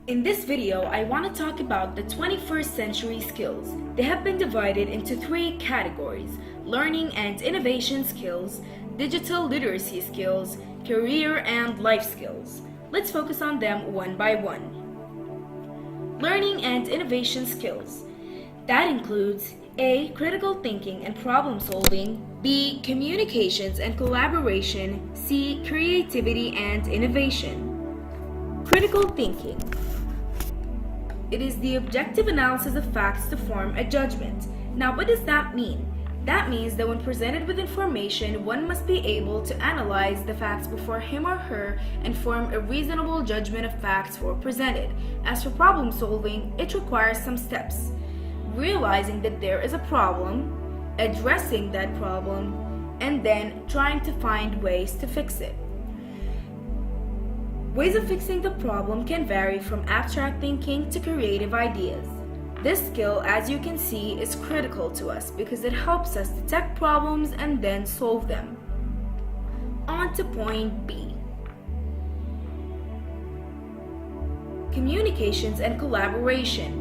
In this video, I want to talk about the 21st century skills. They have been divided into three categories: learning and innovation skills, digital literacy skills, career and life skills. Let's focus on them one by one. Learning and innovation skills. That includes A. Critical thinking and problem solving, B. Communications and collaboration, C. Creativity and innovation. Critical thinking. It is the objective analysis of facts to form a judgment. Now, what does that mean? That means that when presented with information, one must be able to analyze the facts before him or her and form a reasonable judgment of facts for presented. As for problem solving, it requires some steps: realizing that there is a problem, addressing that problem, and then trying to find ways to fix it. Ways of fixing the problem can vary from abstract thinking to creative ideas. This skill, as you can see, is critical to us because it helps us detect problems and then solve them. On to point B. Communications and collaboration.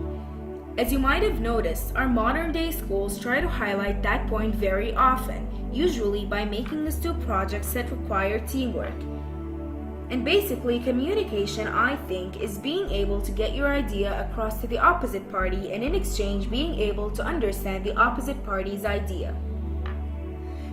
As you might have noticed, our modern day schools try to highlight that point very often, usually by making us do projects that require teamwork. And basically, communication, I think, is being able to get your idea across to the opposite party and in exchange being able to understand the opposite party's idea.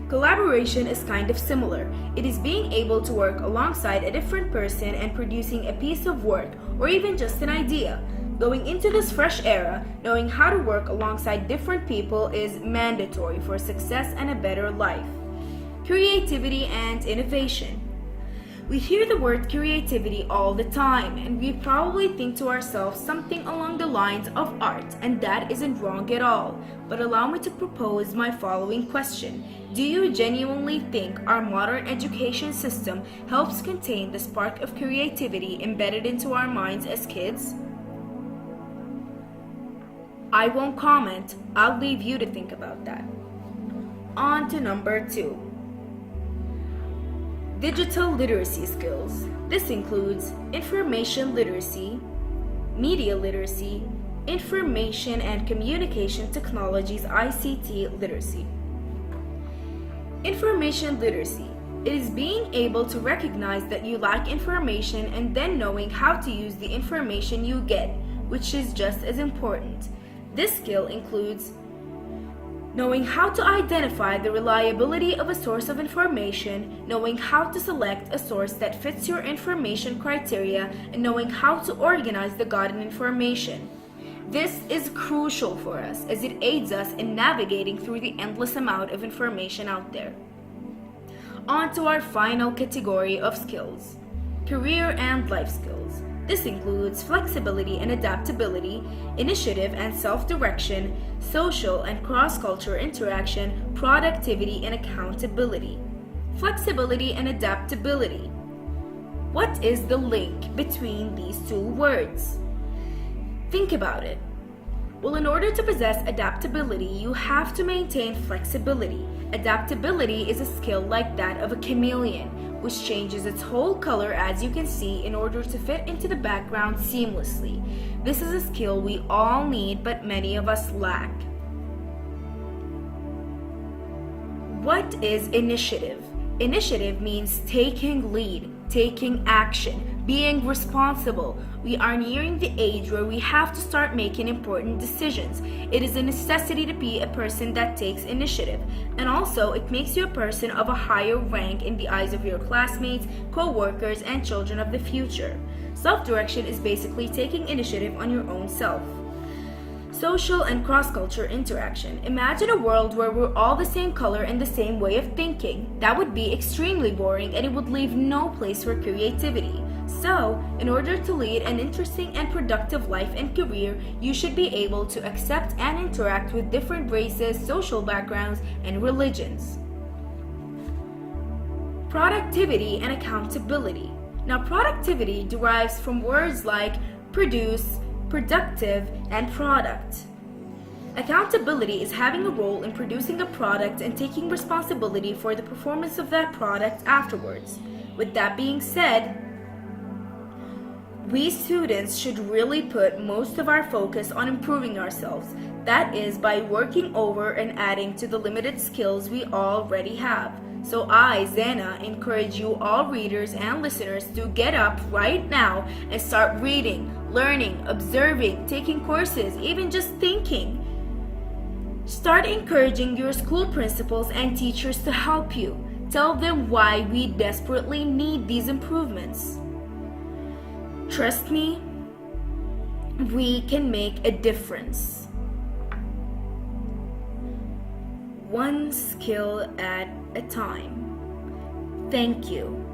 Collaboration is kind of similar. It is being able to work alongside a different person and producing a piece of work or even just an idea. Going into this fresh era, knowing how to work alongside different people is mandatory for success and a better life. Creativity and innovation. We hear the word creativity all the time, and we probably think to ourselves something along the lines of art, and that isn't wrong at all. But allow me to propose my following question. Do you genuinely think our modern education system helps contain the spark of creativity embedded into our minds as kids? I won't comment. I'll leave you to think about that. On to number 2. Digital literacy skills. This includes information literacy, media literacy, information and communication technologies (ICT) literacy. Information literacy. It is being able to recognize that you lack information and then knowing how to use the information you get, which is just as important. This skill includes knowing how to identify the reliability of a source of information, knowing how to select a source that fits your information criteria, and knowing how to organize the gotten information. This is crucial for us as it aids us in navigating through the endless amount of information out there. On to our final category of skills: career and life skills. This includes flexibility and adaptability, initiative and self-direction, social and cross-cultural interaction, productivity and accountability. Flexibility and adaptability. What is the link between these two words? Think about it. Well, in order to possess adaptability, you have to maintain flexibility. Adaptability is a skill like that of a chameleon, which changes its whole color, as you can see, in order to fit into the background seamlessly. This is a skill we all need, but many of us lack. What is initiative? Initiative means taking lead, taking action, being responsible. We are nearing the age where we have to start making important decisions. It is a necessity to be a person that takes initiative, and also it makes you a person of a higher rank in the eyes of your classmates, co-workers, and children of the future. Self-direction is basically taking initiative on your own self. Social and cross-cultural interaction. Imagine a world where we're all the same color and the same way of thinking. That would be extremely boring and it would leave no place for creativity. So, in order to lead an interesting and productive life and career, you should be able to accept and interact with different races, social backgrounds, and religions. Productivity and accountability. Now, productivity derives from words like produce, productive, and product. Accountability is having a role in producing a product and taking responsibility for the performance of that product afterwards. With that being said, We students should really put most of our focus on improving ourselves. That is by working over and adding to the limited skills we already have. So I, Zaina, encourage you all readers and listeners to get up right now and start reading, learning, observing, taking courses, even just thinking. Start encouraging your school principals and teachers to help you. Tell them why we desperately need these improvements. Trust me, we can make a difference. One skill at a time. Thank you.